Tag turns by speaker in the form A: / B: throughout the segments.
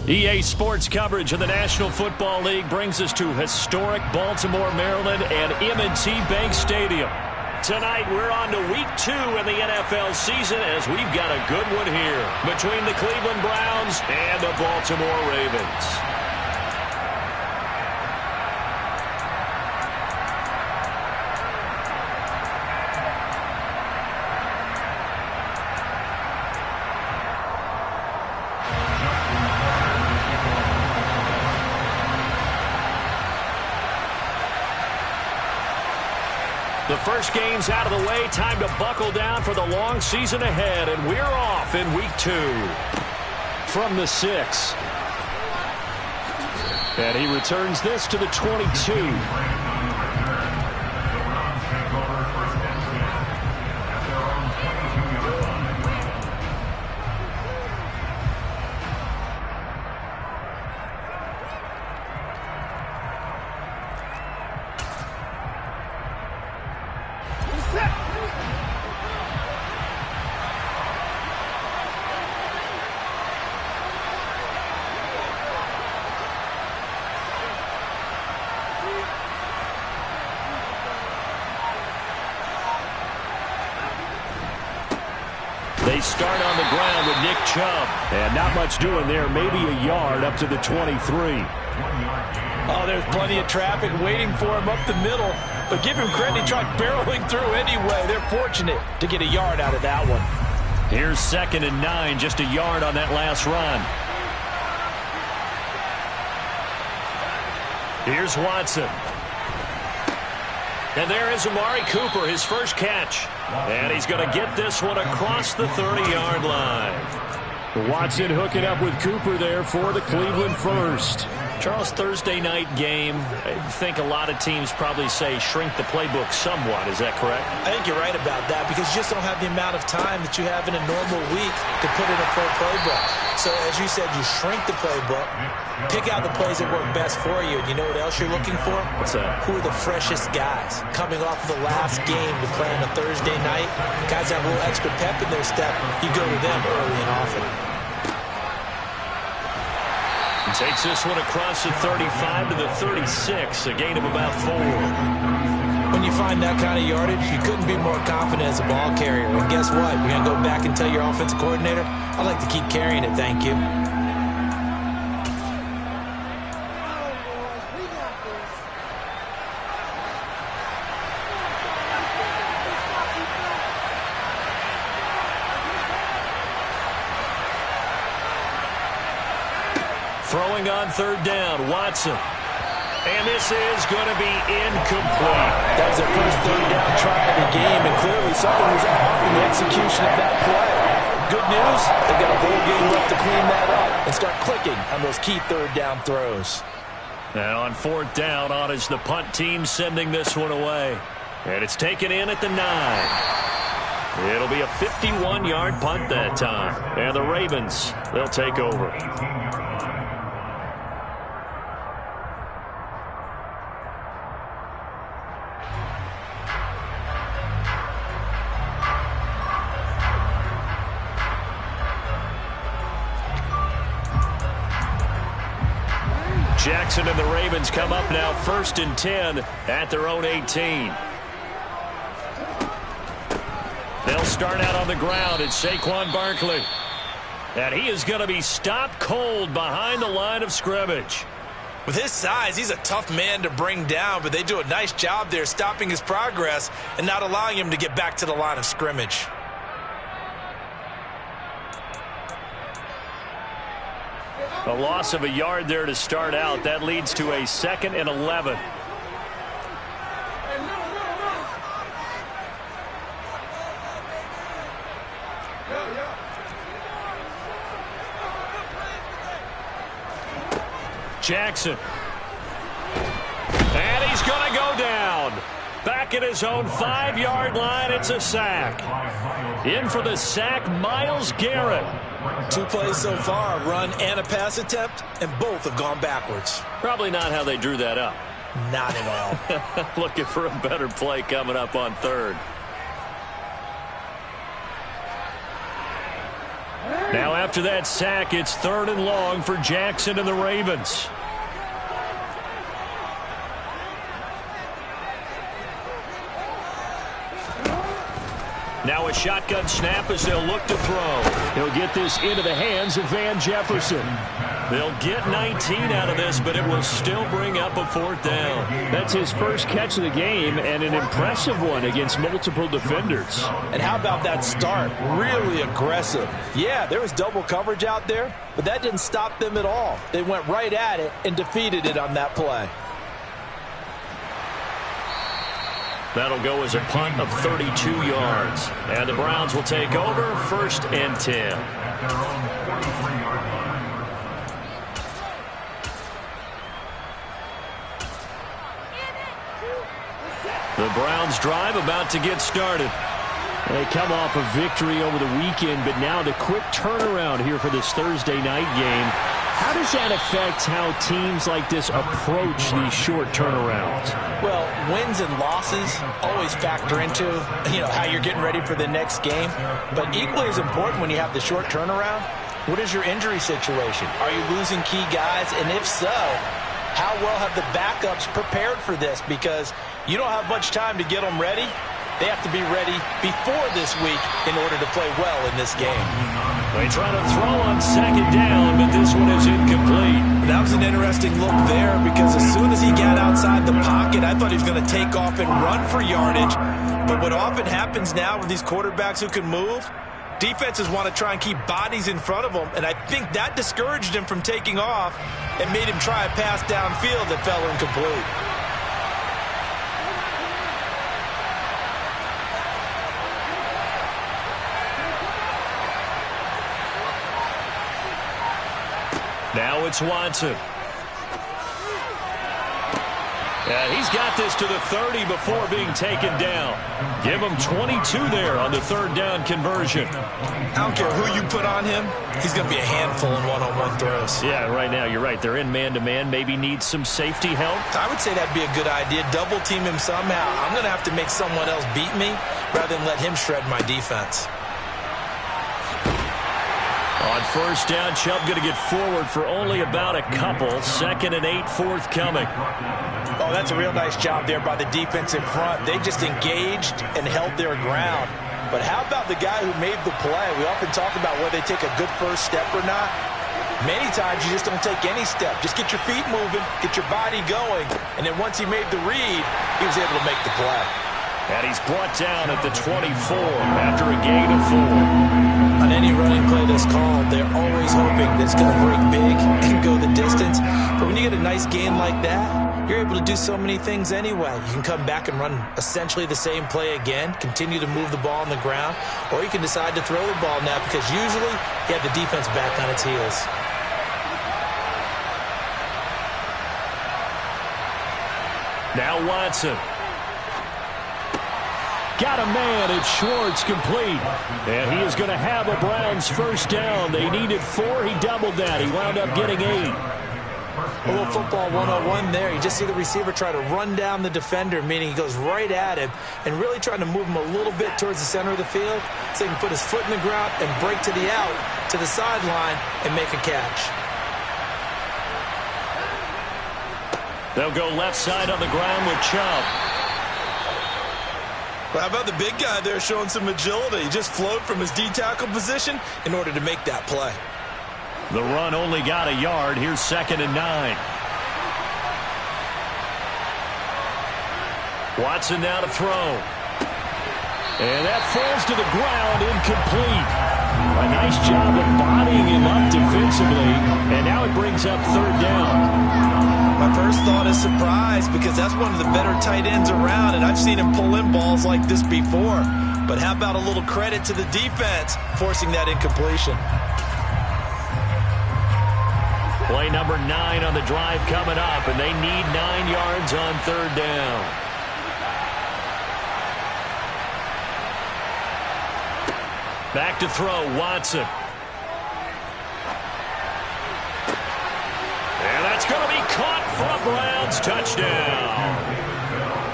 A: EA Sports coverage of the National Football League brings us to historic Baltimore, Maryland and M&T Bank Stadium. Tonight, we're on to week 2 in the NFL season as we've got a good one here between the Cleveland Browns and the Baltimore Ravens. The first game's out of the way. Time to buckle down for the long season ahead. And we're off in week 2. From the 6. And he returns this to the 22. They start on the ground with Nick Chubb. And not much doing there. Maybe a yard up to the 23.
B: Oh, there's plenty of traffic waiting for him up the middle. But give him credit, he tried barreling through anyway. They're fortunate to get a yard out of that one.
A: Here's 2nd and 9, just a yard on that last run. Here's Watson. And there is Amari Cooper, his first catch. And he's going to get this one across the 30-yard line. Watson hooking up with Cooper there for the Cleveland first. Charles, Thursday night game, I think a lot of teams probably say shrink the playbook somewhat. Is that correct?
B: I think you're right about that because you just don't have the amount of time that you have in a normal week to put in a full playbook. So, as you said, you shrink the playbook, pick out the plays that work best for you. And you know what else you're looking for?
A: What's that?
B: Who are the freshest guys? Coming off of the last game to play on a Thursday night, guys have a little extra pep in their step. You go to them early and often.
A: Takes this one across the 35 to the 36, a gain of about 4.
B: When you find that kind of yardage, you couldn't be more confident as a ball carrier. And guess what? You're going to go back and tell your offensive coordinator, I'd like to keep carrying it, thank you.
A: Throwing on 3rd down, Watson. And this is going to be incomplete.
B: That was their first 3rd down try of the game, and clearly something was off in the execution of that play. Good news, they've got a whole game left to clean that up and start clicking on those key 3rd down throws.
A: And on 4th down, on is the punt team sending this one away. And it's taken in at the 9. It'll be a 51-yard punt that time. And the Ravens, they'll take over. Jackson and the Ravens come up now 1st and 10 at their own 18. They'll start out on the ground. It's Saquon Barkley. And he is going to be stopped cold behind the line of scrimmage.
B: With his size, he's a tough man to bring down, but they do a nice job there stopping his progress and not allowing him to get back to the line of scrimmage.
A: A loss of a yard there to start out. That leads to a 2nd and 11. Jackson. And he's going to go down. Back at his own 5-yard line, it's a sack. In for the sack, Myles Garrett.
B: 2 plays so far, a run and a pass attempt, and both have gone backwards.
A: Probably not how they drew that up.
B: Not at all.
A: Looking for a better play coming up on 3rd. Now after after that sack, it's 3rd and long for Jackson and the Ravens. Now a shotgun snap as they'll look to throw. He'll get this into the hands of Van Jefferson. They'll get 19 out of this, but it will still bring up a 4th down. That's his first catch of the game, and an impressive one against multiple defenders.
B: And how about that start? Really aggressive. Yeah, there was double coverage out there, but that didn't stop them at all. They went right at it and defeated it on that play.
A: That'll go as a punt of 32 yards. And the Browns will take over 1st and 10. The Browns drive about to get started. They come off a victory over the weekend, but now the quick turnaround here for this Thursday night game. How does that affect how teams like this approach these short turnarounds?
B: Well, wins and losses always factor into, how you're getting ready for the next game. But equally as important when you have the short turnaround, what is your injury situation? Are you losing key guys? And if so, how well have the backups prepared for this? Because you don't have much time to get them ready. They have to be ready before this week in order to play well in this game.
A: They try to throw on 2nd down, but this one is incomplete.
B: That was an interesting look there because as soon as he got outside the pocket, I thought he was going to take off and run for yardage. But what often happens now with these quarterbacks who can move, defenses want to try and keep bodies in front of them, and I think that discouraged him from taking off and made him try a pass downfield that fell incomplete.
A: Now it's Watson. And he's got this to the 30 before being taken down. Give him 22 there on the 3rd down conversion.
B: I don't care who you put on him. He's going to be a handful in one-on-one throws.
A: Yeah, right now, you're right. They're in man-to-man. Maybe needs some safety help.
B: I would say that'd be a good idea. Double team him somehow. I'm going to have to make someone else beat me rather than let him shred my defense.
A: On 1st down, Chubb going to get forward for only about a couple. 2nd and 8 forthcoming.
B: Oh, that's a real nice job there by the defense in front. They just engaged and held their ground. But how about the guy who made the play? We often talk about whether they take a good first step or not. Many times you just don't take any step. Just get your feet moving, get your body going. And then once he made the read, he was able to make the play.
A: And he's brought down at the 24 after a gain of 4.
B: On any running play that's called, they're always hoping that it's going to break big and go the distance. But when you get a nice gain like that, you're able to do so many things anyway. You can come back and run essentially the same play again, continue to move the ball on the ground, or you can decide to throw the ball now because usually you have the defense back on its heels.
A: Now Watson. Got a man, it's Schwartz, complete. And he is going to have a Browns 1st down. They needed 4, he doubled that. He wound up getting 8.
B: A little football 101 there. You just see the receiver try to run down the defender, meaning he goes right at him and really trying to move him a little bit towards the center of the field so he can put his foot in the ground and break to the out, to the sideline, and make a catch.
A: They'll go left side on the ground with Chubb.
B: Well, how about the big guy there showing some agility? He just flowed from his D-tackle position in order to make that play.
A: The run only got a yard. Here's 2nd and 9. Watson now to throw. And that falls to the ground, incomplete. A nice job of bodying him up defensively. And now it brings up 3rd down.
B: My first thought is surprise because that's one of the better tight ends around, and I've seen him pull in balls like this before. But how about a little credit to the defense forcing that incompletion?
A: Play number 9 on the drive coming up, and they need 9 yards on 3rd down. Back to throw, Watson. And that's going to be caught for a Browns touchdown.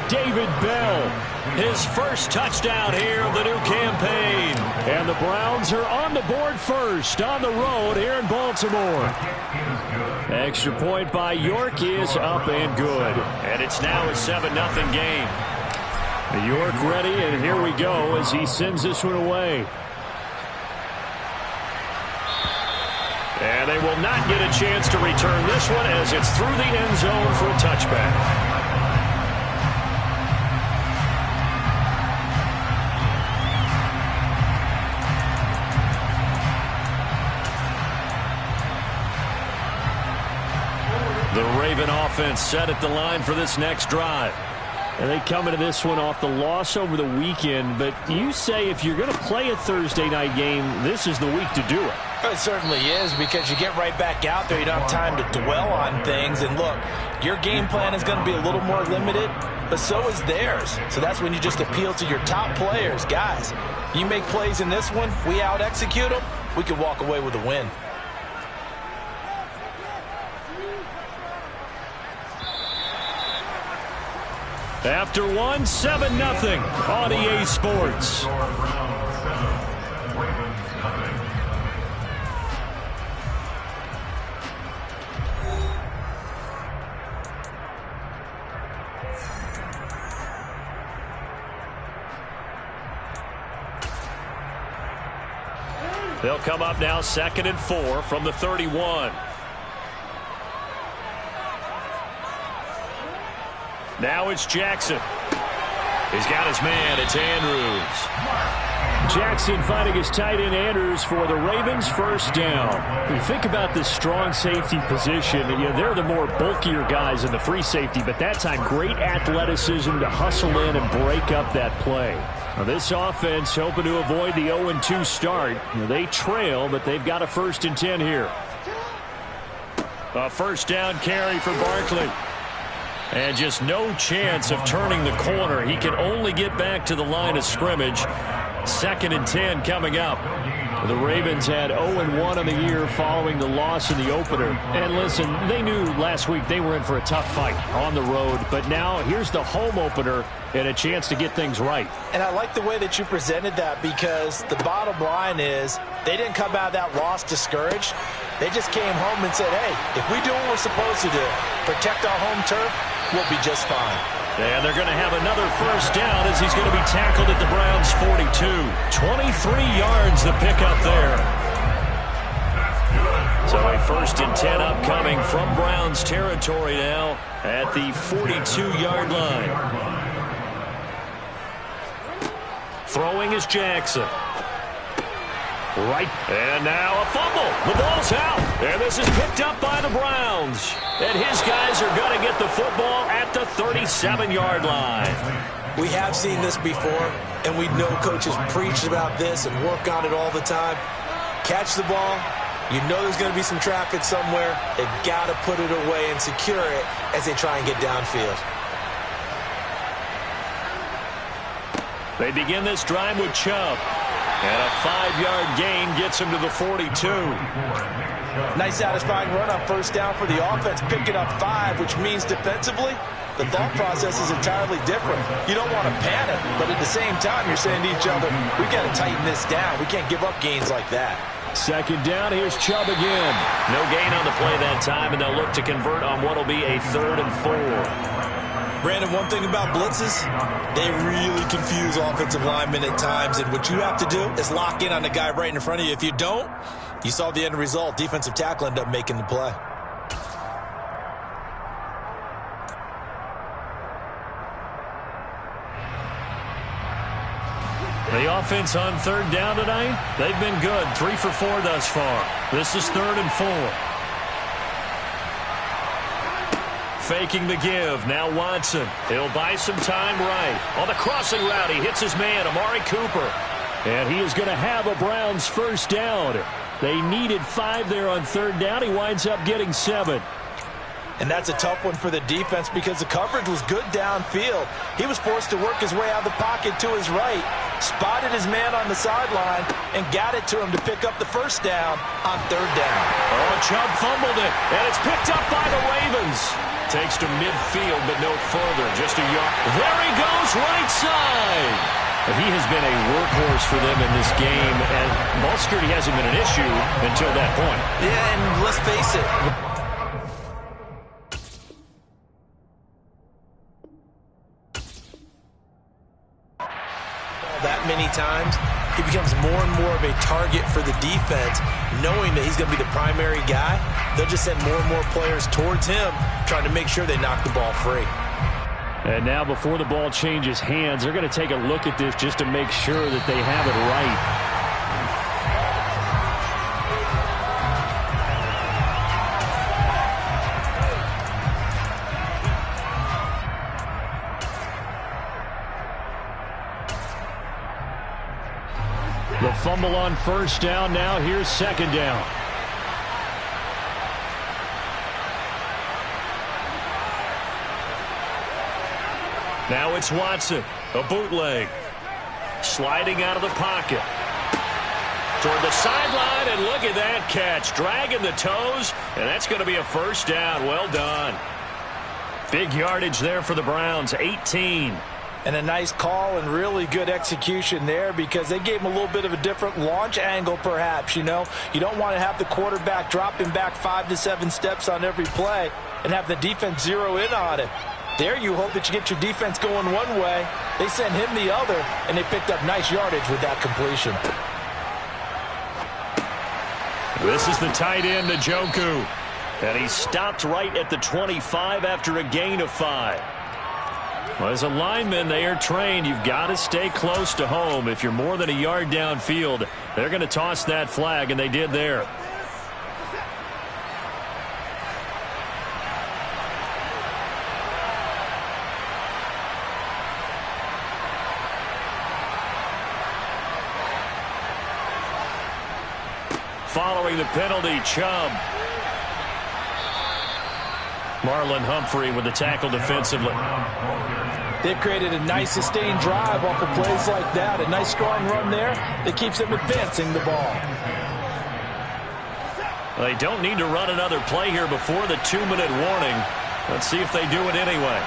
A: David Bell. His first touchdown here of the new campaign. And the Browns are on the board first on the road here in Baltimore. Extra point by York is up and good. And it's now a 7-0 game. York ready, and here we go as he sends this one away. And they will not get a chance to return this one as it's through the end zone for a touchback. The Raven offense set at the line for this next drive. And they come into this one off the loss over the weekend. But you say if you're going to play a Thursday night game, this is the week to do it.
B: It certainly is, because you get right back out there. You don't have time to dwell on things. And look, your game plan is going to be a little more limited, but so is theirs. So that's when you just appeal to your top players. Guys, you make plays in this one, we out-execute them, we can walk away with a win.
A: After one, 7-0 on EA Sports. They'll come up now 2nd and 4 from the 31. Now it's Jackson. He's got his man. It's Andrews. Jackson finding his tight end Andrews for the Ravens, first down. You think about this strong safety position. They're the more bulkier guys in the free safety, but that time great athleticism to hustle in and break up that play. Now this offense hoping to avoid the 0-2 start. They trail, but they've got a 1st and 10 here. A first down carry for Barkley. And just no chance of turning the corner. He can only get back to the line of scrimmage. 2nd and 10 coming up. The Ravens had 0-1 on the year following the loss in the opener. And listen, they knew last week they were in for a tough fight on the road. But now here's the home opener and a chance to get things right.
B: And I like the way that you presented that, because the bottom line is they didn't come out of that loss discouraged. They just came home and said, hey, if we do what we're supposed to do, protect our home turf, we'll be just fine.
A: And they're going to have another first down as he's going to be tackled at the Browns' 42. 23 yards the pickup there. So a 1st and 10 upcoming from Browns territory now at the 42-yard line. Throwing is Jackson. Right. And now a fumble. The ball's out. And this is picked up by the Browns. And his guys are going to get the football at the 37-yard line.
B: We have seen this before, and we know coaches preach about this and work on it all the time. Catch the ball. You know there's going to be some traffic somewhere. They've got to put it away and secure it as they try and get downfield.
A: They begin this drive with Chubb. And a 5-yard gain gets him to the 42.
B: Nice satisfying run on first down for the offense, picking up 5, which means defensively, the thought process is entirely different. You don't want to panic, but at the same time, you're saying to each other, we've got to tighten this down. We can't give up gains like that.
A: 2nd down, here's Chubb again. No gain on the play that time, and they'll look to convert on what will be a 3rd and 4.
B: Brandon, one thing about blitzes, they really confuse offensive linemen at times, and what you have to do is lock in on the guy right in front of you. If you don't, you saw the end result. Defensive tackle ended up making the play.
A: The offense on 3rd down tonight, they've been good. 3 for 4 thus far. This is 3rd and 4. Faking the give. Now Watson. He'll buy some time right. On the crossing route, he hits his man, Amari Cooper. And he is going to have a Browns first down. They needed 5 there on 3rd down. He winds up getting 7.
B: And that's a tough one for the defense because the coverage was good downfield. He was forced to work his way out of the pocket to his right, spotted his man on the sideline, and got it to him to pick up the first down on 3rd down.
A: Oh, Chubb fumbled it, and it's picked up by the Ravens. Takes to midfield, but no further. Just a yard. There he goes, right side. He has been a workhorse for them in this game, and ball security hasn't been an issue until that point.
B: Yeah, and let's face it. That many times, he becomes more and more of a target for the defense, knowing that he's going to be the primary guy. They'll just send more and more players towards him, trying to make sure they knock the ball free.
A: And now before the ball changes hands, they're going to take a look at this just to make sure that they have it right. The fumble on first down. Now here's second down. Now it's Watson, a bootleg. Sliding out of the pocket. Toward the sideline, and look at that catch. Dragging the toes, and that's going to be a first down. Well done. Big yardage there for the Browns, 18.
B: And a nice call and really good execution there, because they gave him a little bit of a different launch angle perhaps, you know. You don't want to have the quarterback dropping back 5 to 7 steps on every play and have the defense zero in on it. There you hope that you get your defense going one way. They sent him the other, and they picked up nice yardage with that completion.
A: This is the tight end, Njoku. And he stopped right at the 25 after a gain of 5. Well, as a lineman, they are trained. You've got to stay close to home. If you're more than a yard downfield, they're going to toss that flag, and they did there. Following the penalty, Chubb. Marlon Humphrey with the tackle defensively.
B: They've created a nice sustained drive off of plays like that. A nice strong run there that keeps them advancing the ball.
A: They don't need to run another play here before the 2-minute warning. Let's see if they do it anyway.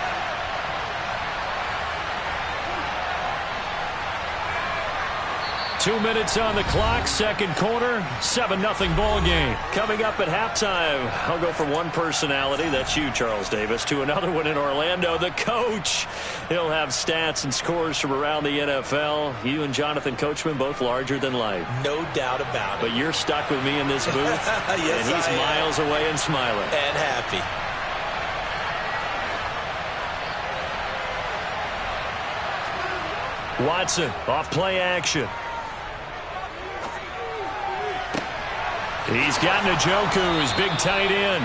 A: Two minutes on the clock, second quarter, 7-0 ball game. Coming up at halftime, I'll go from one personality, that's you, Charles Davis, to another one in Orlando, the coach. He'll have stats and scores from around the NFL. You and Jonathan Coachman, both larger than life.
B: No doubt about it.
A: But you're stuck with me in this booth,
B: yes,
A: and he's miles away and smiling.
B: And happy.
A: Watson, off play action. He's got Njoku, his big tight end.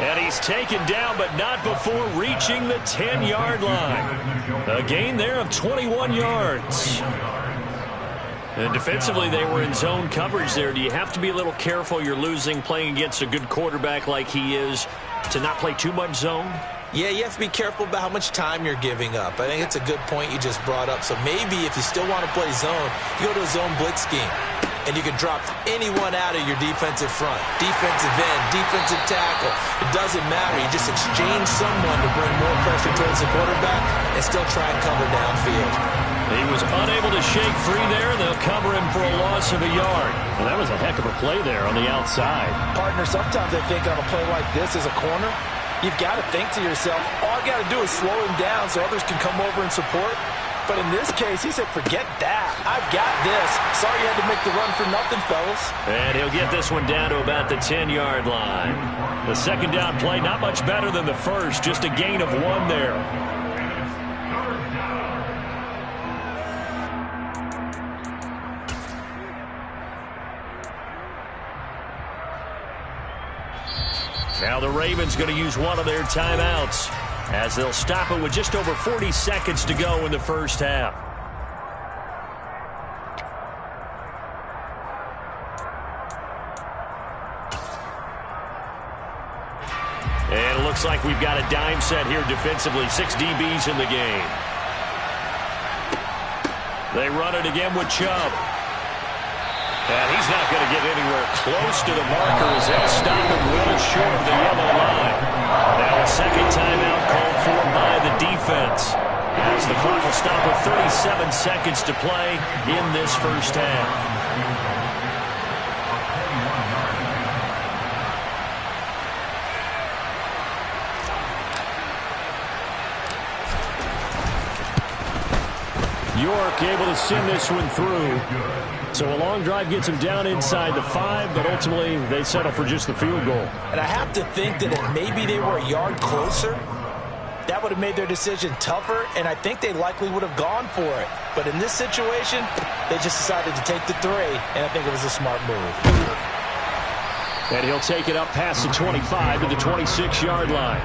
A: And he's taken down, but not before reaching the 10-yard line. A gain there of 21 yards. And defensively, they were in zone coverage there. Do you have to be a little careful? You're losing, playing against a good quarterback like he is, to not play too much zone?
B: Yeah, you have to be careful about how much time you're giving up. I think it's a good point you just brought up. So maybe if you still want to play zone, you go to a zone blitz scheme. And you can drop anyone out of your defensive front. Defensive end, defensive tackle. It doesn't matter. You just exchange someone to bring more pressure towards the quarterback and still try and cover downfield.
A: He was unable to shake free there. They'll cover him for a loss of a yard. Well, that was a heck of a play there on the outside.
B: Partner, sometimes I think on a play like this as a corner, you've got to think to yourself, all I got to do is slow him down so others can come over and support. But in this case, he said, forget that. I've got this. Sorry you had to make the run for nothing, fellas.
A: And he'll get this one down to about the 10-yard line. The second down play, not much better than the first. Just a gain of 1 there. Now the Ravens going to use one of their timeouts, as they'll stop it with just over 40 seconds to go in the first half. And it looks like we've got a dime set here defensively. 6 DBs in the game. They run it again with Chubb. And he's not going to get anywhere close to the marker as they'll stop him well short of the yellow line. Now a second timeout called for by the defense, as the clock will stop with 37 seconds to play in this first half. York able to send this one through. So a long drive gets them down inside the 5, but ultimately they settle for just the field goal.
B: And I have to think that if maybe they were a yard closer, that would have made their decision tougher, and I think they likely would have gone for it. But in this situation, they just decided to take the 3, and I think it was a smart move.
A: And he'll take it up past the 25 to the 26-yard line.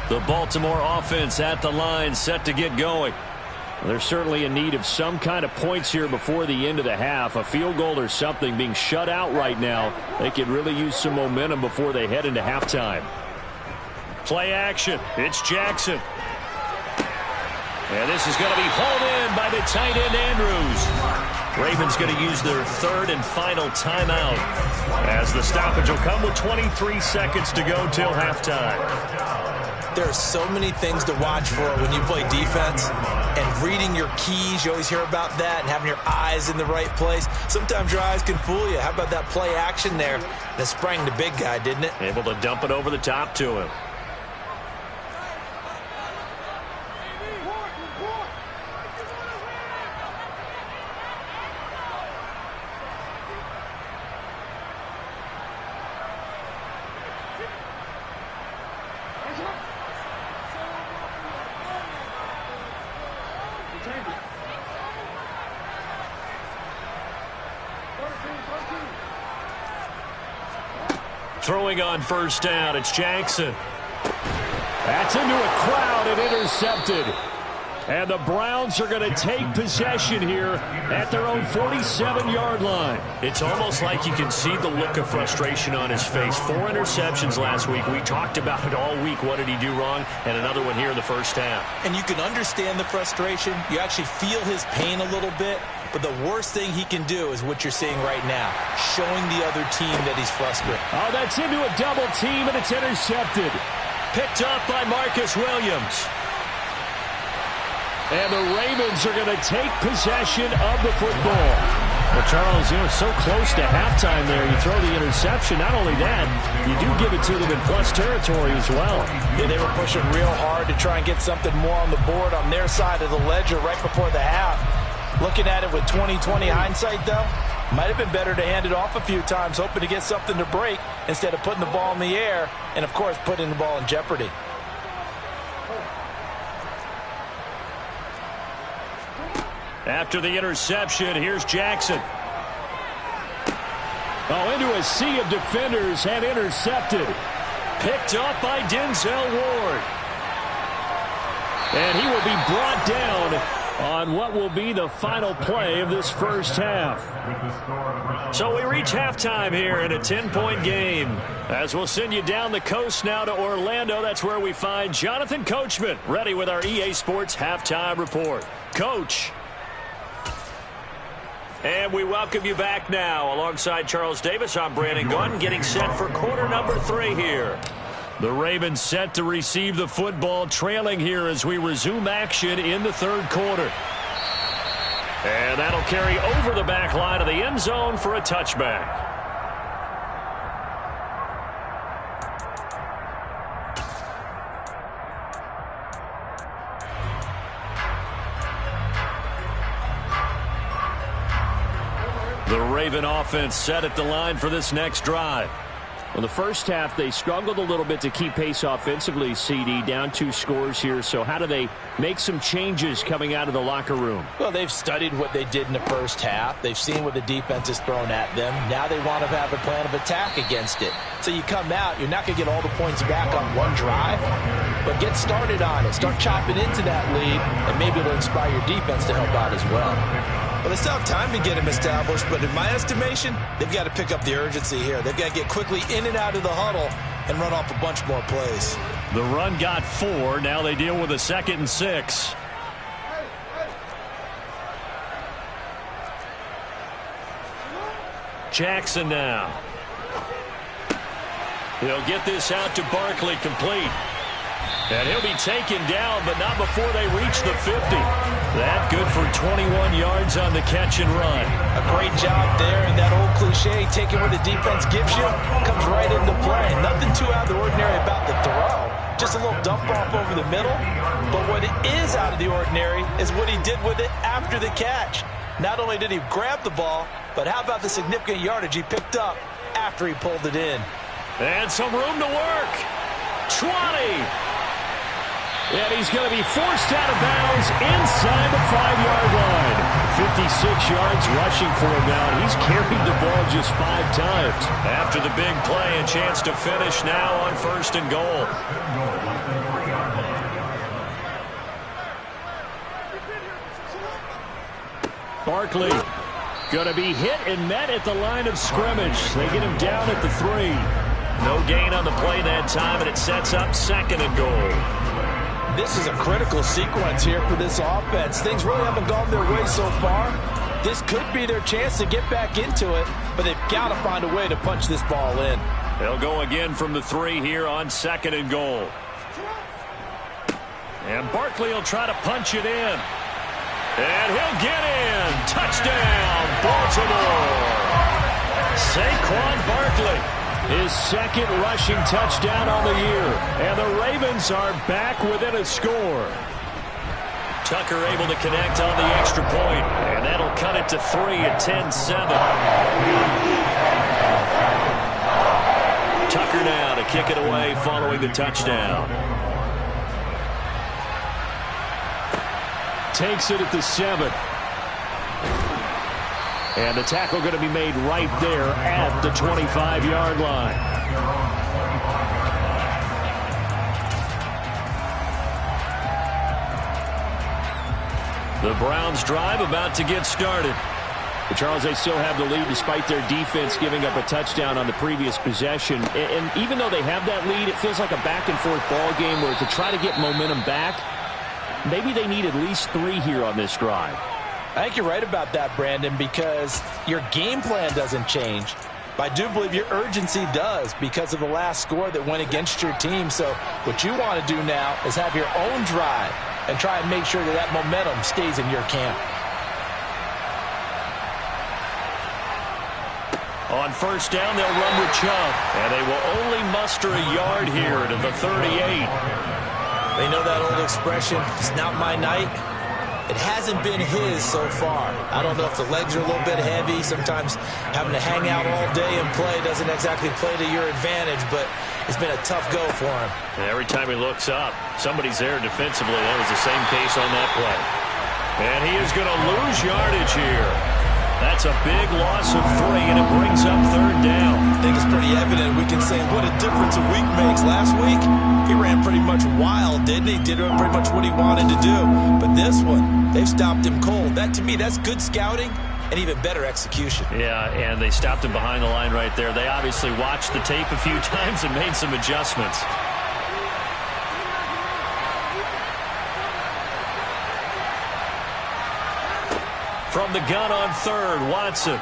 A: The Baltimore offense at the line, set to get going. They're certainly in need of some kind of points here before the end of the half. A field goal or something, being shut out right now. They could really use some momentum before they head into halftime. Play action. It's Jackson. And this is going to be hauled in by the tight end Andrews. Ravens going to use their 3rd and final timeout, as the stoppage will come with 23 seconds to go till halftime.
B: There are so many things to watch for when you play defense, and reading your keys, you always hear about that, and having your eyes in the right place. Sometimes your eyes can fool you. How about that play action there? That sprang the big guy, didn't it?
A: Able to dump it over the top to him. Throwing on first down, it's Jackson. That's into a crowd and intercepted. And the Browns are going to take possession here at their own 47-yard line. It's almost like you can see the look of frustration on his face. 4 interceptions last week. We talked about it all week. What did he do wrong? And another one here in the first half.
B: And you can understand the frustration. You actually feel his pain a little bit. But the worst thing he can do is what you're seeing right now, showing the other team that he's frustrated.
A: Oh, that's into a double team, and it's intercepted. Picked up by Marcus Williams. And the Ravens are going to take possession of the football. Well, Charles, so close to halftime there. You throw the interception. Not only that, you do give it to them in plus territory as well.
B: Yeah, they were pushing real hard to try and get something more on the board on their side of the ledger right before the half. Looking at it with 20/20 hindsight, though, might have been better to hand it off a few times, hoping to get something to break instead of putting the ball in the air and, of course, putting the ball in jeopardy.
A: After the interception, here's Jackson. Oh, into a sea of defenders and intercepted. Picked up by Denzel Ward. And he will be brought down on what will be the final play of this first half. So we reach halftime here in a 10-point game. As we'll send you down the coast now to Orlando, that's where we find Jonathan Coachman, ready with our EA Sports Halftime Report. Coach. And we welcome you back now. Alongside Charles Davis, I'm Brandon Gunn, getting set for quarter number 3 here. The Ravens set to receive the football, trailing here as we resume action in the 3rd quarter. And that'll carry over the back line of the end zone for a touchback. The Raven offense set at the line for this next drive. Well, the first half, they struggled a little bit to keep pace offensively, CD, down 2 scores here. So how do they make some changes coming out of the locker room?
B: Well, they've studied what they did in the first half. They've seen what the defense has thrown at them. Now they want to have a plan of attack against it. So you come out, you're not going to get all the points back on one drive, but get started on it. Start chopping into that lead, and maybe it'll inspire your defense to help out as well. Well, they still have time to get him established, but in my estimation, they've got to pick up the urgency here. They've got to get quickly in and out of the huddle and run off a bunch more plays.
A: The run got 4. Now they deal with a 2nd and 6. Jackson now. He'll get this out to Barkley, complete. And he'll be taken down, but not before they reach the 50. That good for 21 yards on the catch and run.
B: A great job there, and that old cliche, taking what the defense gives you, comes right into play. Nothing too out of the ordinary about the throw. Just a little dump off over the middle. But what is out of the ordinary is what he did with it after the catch. Not only did he grab the ball, but how about the significant yardage he picked up after he pulled it in.
A: And some room to work. 20. And he's going to be forced out of bounds inside the 5-yard line. 56 yards rushing for him now. He's carried the ball just 5 times. After the big play, a chance to finish now on 1st and goal. Barkley going to be hit and met at the line of scrimmage. They get him down at the 3. No gain on the play that time, and it sets up 2nd and goal.
B: This is a critical sequence here for this offense. Things really haven't gone their way so far. This could be their chance to get back into it, but they've got to find a way to punch this ball in.
A: They'll go again from the 3 here on 2nd and goal. And Barkley will try to punch it in. And he'll get in. Touchdown, Baltimore. Saquon Barkley. His 2nd rushing touchdown on the year. And the Ravens are back within a score. Tucker able to connect on the extra point. And that'll cut it to 3 at 10-7. Tucker now to kick it away following the touchdown. Takes it at the 7. And the tackle going to be made right there at the 25-yard line. The Browns drive about to get started. But Charles, they still have the lead despite their defense giving up a touchdown on the previous possession. And even though they have that lead, it feels like a back-and-forth ball game where to try to get momentum back, maybe they need at least 3 here on this drive.
B: I think you're right about that, Brandon, because your game plan doesn't change. But I do believe your urgency does because of the last score that went against your team. So what you want to do now is have your own drive and try and make sure that that momentum stays in your camp.
A: On 1st down, they'll run with Chubb. And they will only muster a yard here to the 38.
B: They know that old expression, it's not my night. It hasn't been his so far. I don't know if the legs are a little bit heavy. Sometimes having to hang out all day and play doesn't exactly play to your advantage, but it's been a tough go for him.
A: And every time he looks up, somebody's there defensively. That was the same case on that play. And he is going to lose yardage here. That's a big loss of 3, and it brings up 3rd down.
B: I think it's pretty evident. We can say what a difference a week makes. Last week, he ran pretty much wild, didn't he? Did pretty much what he wanted to do. But this one, they've stopped him cold. That, to me, that's good scouting and even better execution.
A: Yeah, and they stopped him behind the line right there. They obviously watched the tape a few times and made some adjustments. From the gun on 3rd, Watson.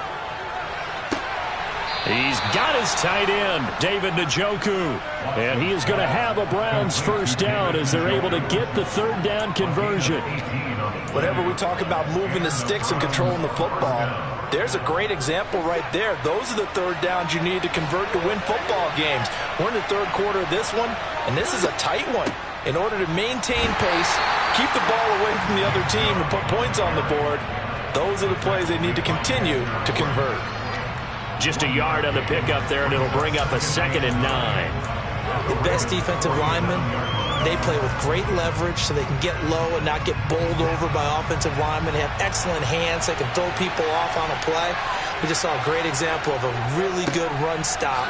A: He's got his tight end, David Njoku. And he is going to have a Browns 1st down as they're able to get the 3rd down conversion.
B: Whenever we talk about moving the sticks and controlling the football, there's a great example right there. Those are the 3rd downs you need to convert to win football games. We're in the 3rd quarter of this one, and this is a tight one. In order to maintain pace, keep the ball away from the other team, and put points on the board, those are the plays they need to continue to convert.
A: Just a yard on the pickup there, and it'll bring up a 2nd and 9.
B: The best defensive linemen, they play with great leverage so they can get low and not get bowled over by offensive linemen. They have excellent hands. They can throw people off on a play. We just saw a great example of a really good run stop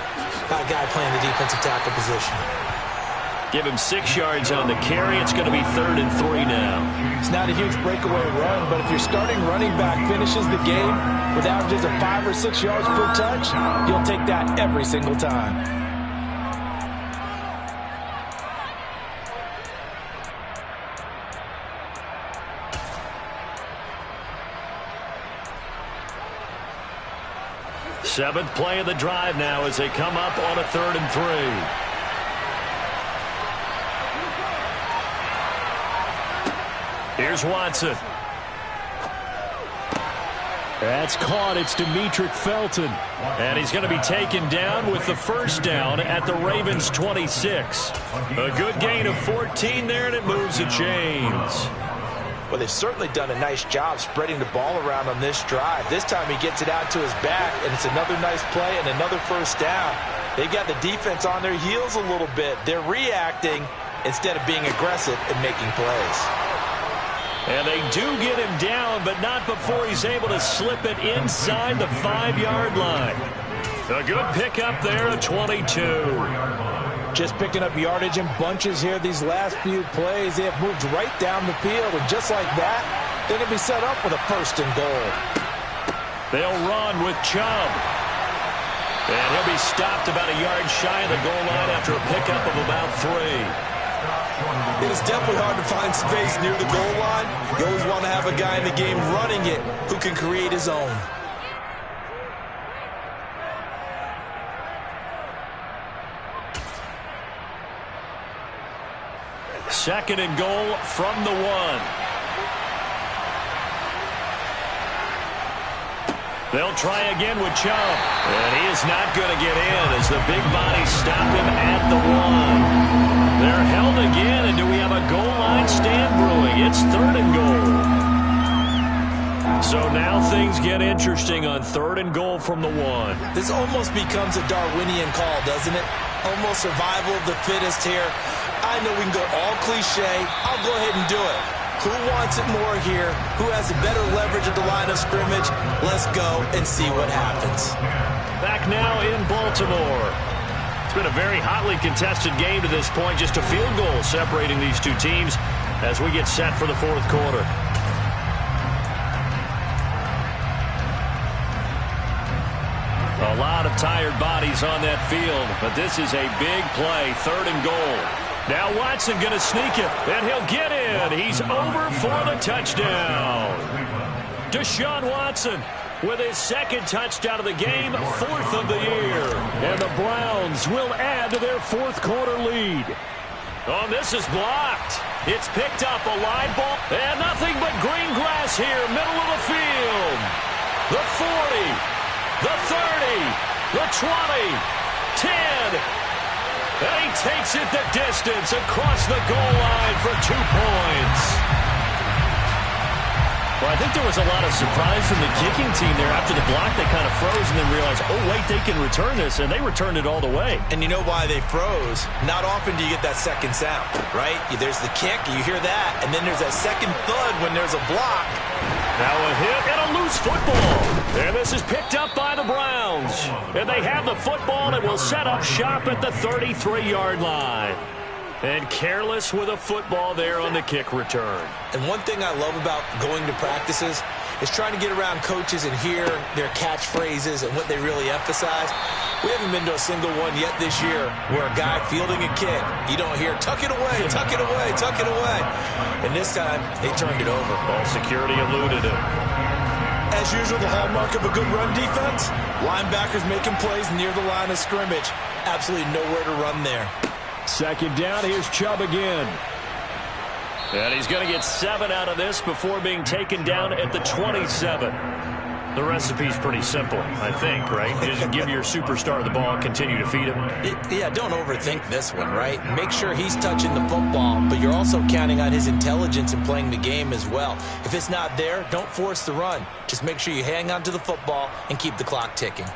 B: by a guy playing the defensive tackle position.
A: Give him 6 yards on the carry. It's going to be 3rd and 3 now.
B: It's not a huge breakaway run, but if your starting running back finishes the game with averages of 5 or 6 yards per touch, you'll take that every single time.
A: Seventh play of the drive now as they come up on a 3rd and 3. Here's Watson. That's caught. It's Demetric Felton. And he's going to be taken down with the first down at the Ravens' 26. A good gain of 14 there, and it moves the chains.
B: Well, they've certainly done a nice job spreading the ball around on this drive. This time he gets it out to his back, and it's another nice play and another first down. They've got the defense on their heels a little bit. They're reacting instead of being aggressive and making plays.
A: And they do get him down, but not before he's able to slip it inside the 5-yard line. A good pickup there at 22.
B: Just picking up yardage in bunches here these last few plays. They have moved right down the field, and just like that, they're going to be set up with a 1st and goal.
A: They'll run with Chubb. And he'll be stopped about a yard shy of the goal line after a pickup of about 3.
B: It is definitely hard to find space near the goal line. You always want to have a guy in the game running it who can create his own.
A: Second and goal from the 1. They'll try again with Chubb. And he is not going to get in as the big body stopped him at the 1. They're held again, and do we have a goal line stand brewing? It's 3rd and goal. So now things get interesting on 3rd and goal from the 1.
B: This almost becomes a Darwinian call, doesn't it? Almost survival of the fittest here. I know we can go all cliche. I'll go ahead and do it. Who wants it more here? Who has a better leverage at the line of scrimmage? Let's go and see what happens.
A: Back now in Baltimore. It's been a very hotly contested game to this point. Just a field goal separating these two teams as we get set for the 4th quarter. A lot of tired bodies on that field, but this is a big play, 3rd and goal. Now Watson going to sneak it, and he'll get in. He's over for the touchdown. Deshaun Watson with his 2nd touchdown of the game, 4th of the year. And the Browns will add to their 4th quarter lead. Oh, this is blocked. It's picked up, a line ball, and nothing but green grass here, middle of the field. The 40, the 30, the 20, 10. And he takes it the distance across the goal line for 2 points. Well, I think there was a lot of surprise from the kicking team there. After the block, they kind of froze and then realized, oh, wait, they can return this, and they returned it all the way.
B: And you know why they froze? Not often do you get that second sound, right? There's the kick, you hear that, and then there's that second thud when there's a block.
A: Now a hit and a loose football. And this is picked up by the Browns. And they have the football and will set up shop at the 33-yard line. And careless with a football there on the kick return.
B: And one thing I love about going to practices is trying to get around coaches and hear their catchphrases and what they really emphasize. We haven't been to a single one yet this year where a guy fielding a kick, you don't hear, tuck it away, tuck it away, tuck it away. And this time, they turned it over.
A: Ball security eluded him.
B: As usual, the hallmark of a good run defense, linebackers making plays near the line of scrimmage. Absolutely nowhere to run there.
A: 2nd down, here's Chubb again. And he's going to get 7 out of this before being taken down at the 27. The recipe's pretty simple, I think, right? Just give your superstar the ball and continue to feed him.
B: Yeah, don't overthink this one, right? Make sure he's touching the football, but you're also counting on his intelligence in playing the game as well. If it's not there, don't force the run. Just make sure you hang on to the football and keep the clock ticking.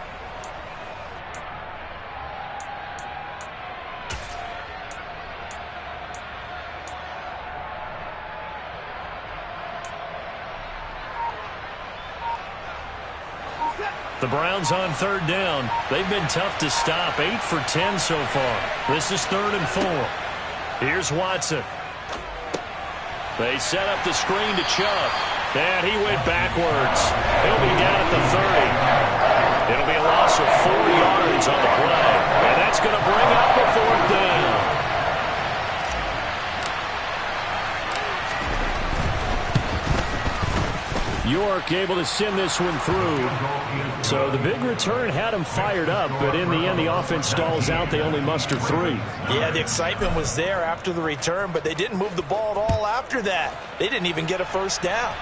A: The Browns on 3rd down. They've been tough to stop. 8 for 10 so far. This is 3rd and 4. Here's Watson. They set up the screen to Chubb. And he went backwards. He'll be down at the 30. It'll be a loss of 4 yards on the play. And that's going to bring up a 4th down. York able to send this one through. So the big return had them fired up, but in the end, the offense stalls out. They only muster 3.
B: Yeah, the excitement was there after the return, but they didn't move the ball at all after that. They didn't even get a first down.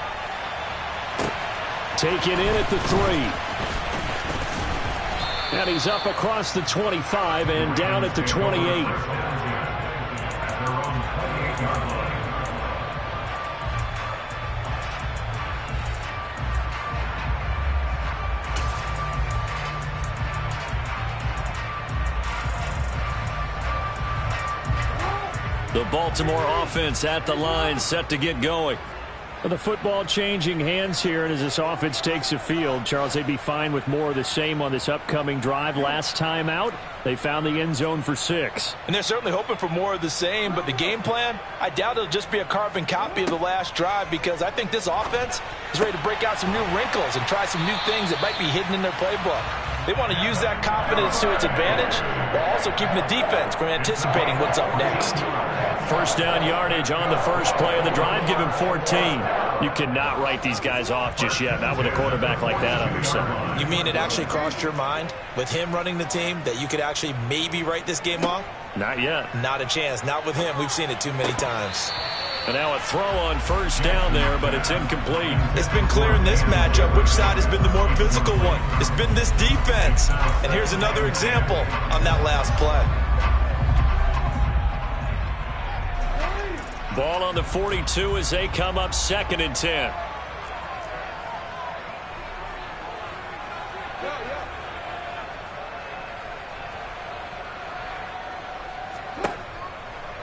A: Taken in at the 3. And he's up across the 25 and down at the 28. The Baltimore offense at the line, set to get going. The football changing hands here, and as this offense takes the field, Charles, they'd be fine with more of the same on this upcoming drive. Last time out, they found the end zone for 6.
B: And they're certainly hoping for more of the same, but the game plan, I doubt it'll just be a carbon copy of the last drive, because I think this offense is ready to break out some new wrinkles and try some new things that might be hidden in their playbook. They want to use that confidence to its advantage while also keeping the defense from anticipating what's up next.
A: First down yardage on the first play of the drive. Give him 14. You cannot write these guys off just yet, not with a quarterback like that under center.
B: You mean it actually crossed your mind with him running the team that you could actually maybe write this game off?
A: Not yet.
B: Not a chance. Not with him. We've seen it too many times.
A: And now a throw on first down there, but it's incomplete.
B: It's been clear in this matchup which side has been the more physical one. It's been this defense. And here's another example on that last play.
A: Ball on the 42 as they come up 2nd and 10.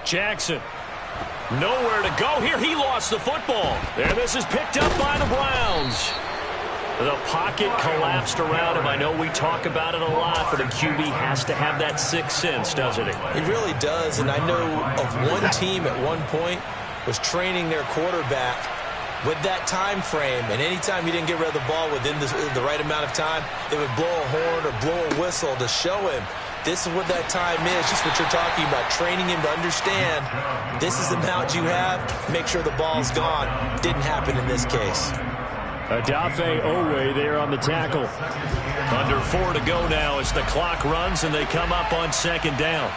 A: Jackson. Nowhere to go here. He lost the football. And this is picked up by the Browns. The pocket collapsed around him. I know we talk about it a lot, but a QB has to have that sixth sense, doesn't he?
B: He really does, and I know of one team at one point was training their quarterback with that time frame, and anytime he didn't get rid of the ball within the right amount of time, they would blow a horn or blow a whistle to show him this is what that time is, just what you're talking about, training him to understand this is the amount you have, make sure the ball's gone. Didn't happen in this case.
A: Odafe Oweh there on the tackle. Under 4 to go now as the clock runs and they come up on 2nd down.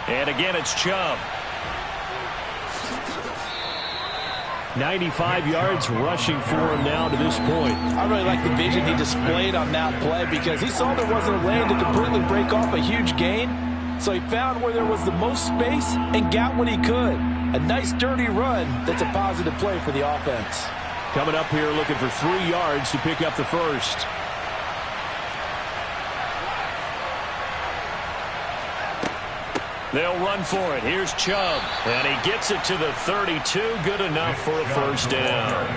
A: And again, it's Chubb. 95 yards rushing for him now to this point.
B: I really like the vision he displayed on that play because he saw there wasn't a lane to completely break off a huge gain. So he found where there was the most space and got what he could. A nice dirty run that's a positive play for the offense.
A: Coming up here looking for 3 yards to pick up the first. They'll run for it. Here's Chubb. And he gets it to the 32. Good enough for a first down.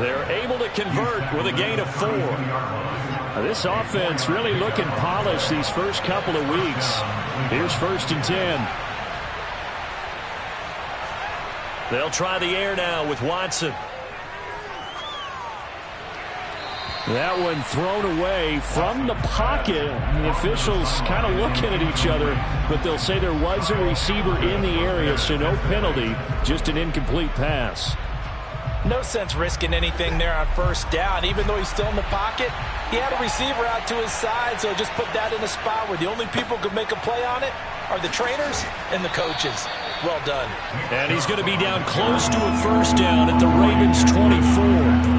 A: They're able to convert with a gain of 4. This offense really looking polished these first couple of weeks. Here's 1st and 10. They'll try the air now with Watson. That one thrown away from the pocket. The officials kind of looking at each other, but they'll say there was a receiver in the area, so no penalty, just an incomplete pass.
B: No sense risking anything there on 1st down. Even though he's still in the pocket, he had a receiver out to his side, so just put that in a spot where the only people who could make a play on it are the trainers and the coaches. Well done.
A: And he's going to be down close to a first down at the Ravens' 24.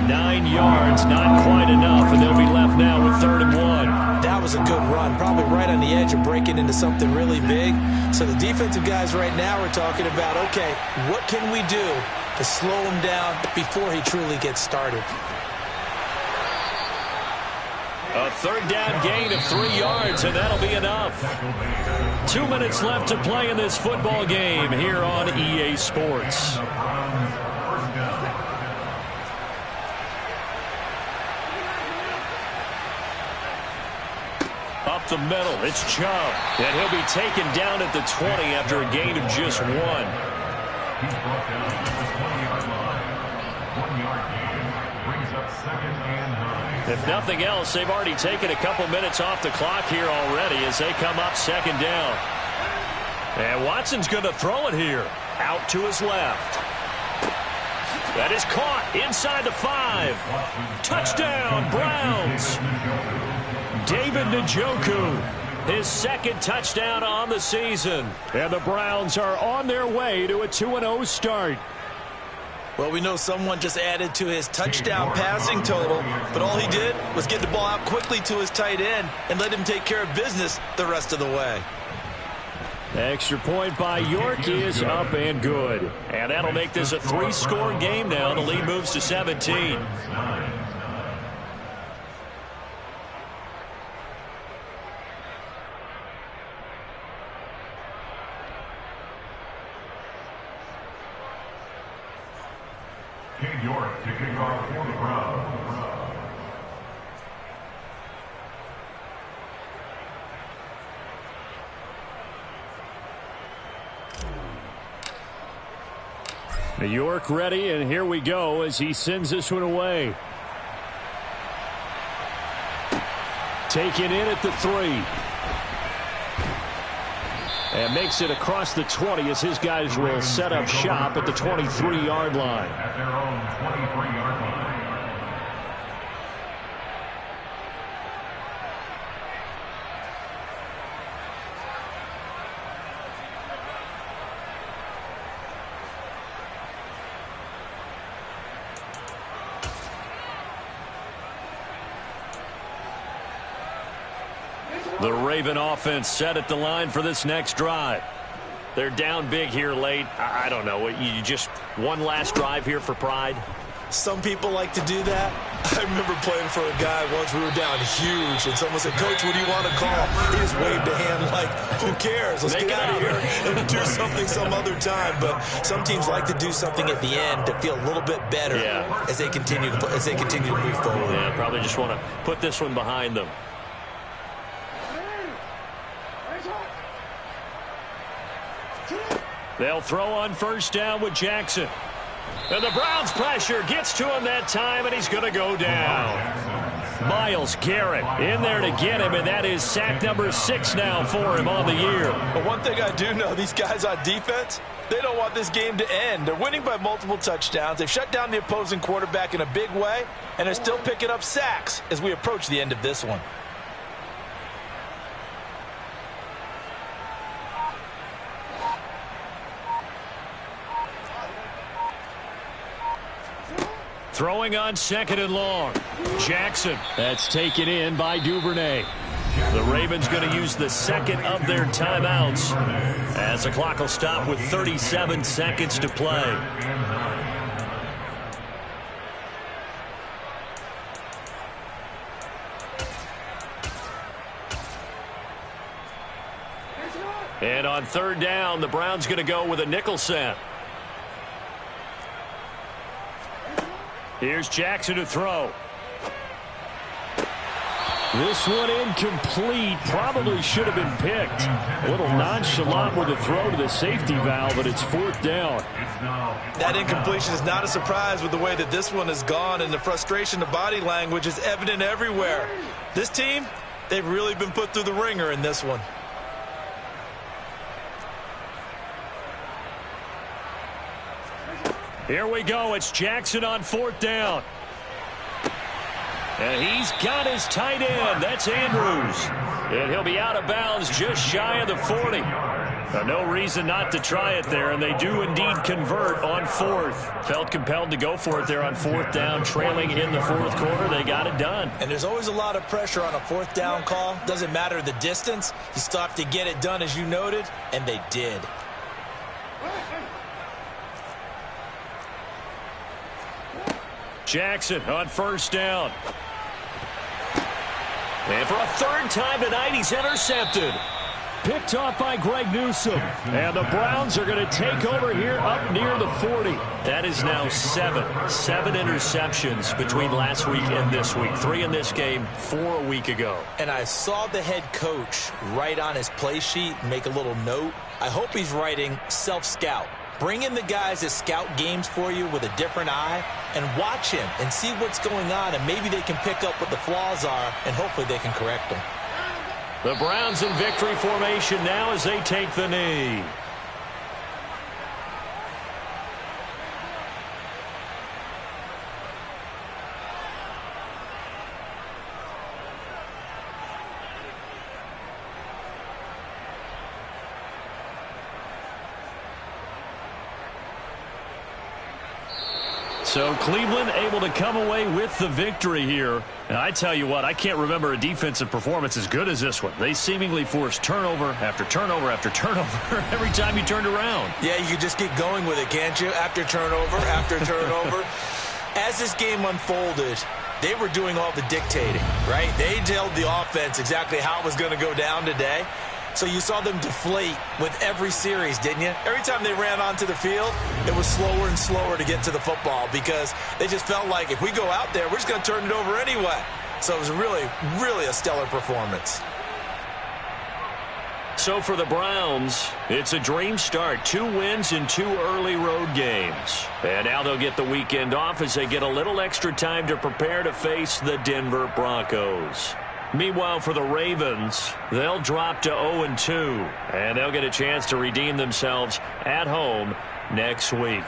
A: 9 yards, not quite enough, and they'll be left now with 3rd and 1.
B: That was a good run, probably right on the edge of breaking into something really big. So the defensive guys right now are talking about, okay, what can we do to slow him down before he truly gets started?
A: A 3rd down gain of 3 yards, and that'll be enough. 2 minutes left to play in this football game here on EA Sports. Up the middle, it's Chubb. And he'll be taken down at the 20 after a gain of just 1. If nothing else, they've already taken a couple minutes off the clock here already as they come up 2nd down. And Watson's going to throw it here. Out to his left. That is caught inside the 5. Touchdown, Browns. David Njoku. His second touchdown on the season. And the Browns are on their way to a 2-0 start.
B: Well, we know someone just added to his touchdown passing total, but all he did was get the ball out quickly to his tight end and let him take care of business the rest of the way.
A: Extra point by York is up and good. And that'll make this a 3-score game now. The lead moves to 17.
C: York to kick off for the Browns.
A: New York ready, and here we go as he sends this one away. Taken in at the 3. And makes it across the 20 as his guys will set up shop at the 23-yard line.
C: At their own 23-yard line.
A: The Raven offense set at the line for this next drive. They're down big here late. I don't know. You just one last drive here for pride?
B: Some people like to do that. I remember playing for a guy once. We were down huge, and someone said, "Coach, what do you want to call?" He just waved a hand like, "Who cares? Let's get out of here and do something some other time." But some teams like to do something at the end to feel a little bit better as they continue to move forward.
A: Yeah, probably just want to put this one behind them. They'll throw on first down with Jackson. And the Browns pressure gets to him that time, and he's going to go down. Myles Garrett in there to get him, and that is sack number 6 now for him on the year.
B: But one thing I do know, these guys on defense, they don't want this game to end. They're winning by multiple touchdowns. They've shut down the opposing quarterback in a big way, and they're still picking up sacks as we approach the end of this one.
A: Throwing on second and long. Jackson. That's taken in by Duvernay. The Ravens going to use the second of their timeouts as the clock will stop with 37 seconds to play. And on third down, the Browns going to go with a nickel set. Here's Jackson to throw. This one incomplete. Probably should have been picked. A little nonchalant with the throw to the safety valve, but it's fourth down.
B: That incompletion is not a surprise with the way that this one has gone, and the frustration, the body language is evident everywhere. This team, they've really been put through the ringer in this one.
A: Here we go. It's Jackson on fourth down. And he's got his tight end. That's Andrews. And he'll be out of bounds just shy of the 40. No reason not to try it there, and they do indeed convert on fourth. Felt compelled to go for it there on fourth down, trailing in the fourth quarter. They got it done.
B: And there's always a lot of pressure on a fourth down call. Doesn't matter the distance. You still have to get it done, as you noted, and they did.
A: Jackson on first down. And for a third time tonight, he's intercepted. Picked off by Greg Newsome. And the Browns are going to take over here up near the 40. That is now seven interceptions between last week and this week. 3 in this game, 4 a week ago.
B: And I saw the head coach write on his play sheet, make a little note. I hope he's writing self-scout. Bring in the guys that scout games for you with a different eye and watch him and see what's going on, and maybe they can pick up what the flaws are, and hopefully they can correct them.
A: The Browns in victory formation now as they take the knee. So Cleveland able to come away with the victory here. And I tell you what, I can't remember a defensive performance as good as this one. They seemingly forced turnover after turnover after turnover every time you turned around.
B: Yeah, you can just keep going with it, can't you? After turnover. As this game unfolded, they were doing all the dictating, right? They told the offense exactly how it was going to go down today. So you saw them deflate with every series, didn't you? Every time they ran onto the field, it was slower and slower to get to the football because they just felt like if we go out there, we're just going to turn it over anyway. So it was really, really a stellar performance.
A: So for the Browns, it's a dream start. 2 wins in 2 early road games. And now they'll get the weekend off as they get a little extra time to prepare to face the Denver Broncos. Meanwhile, for the Ravens, they'll drop to 0-2, and they'll get a chance to redeem themselves at home next week.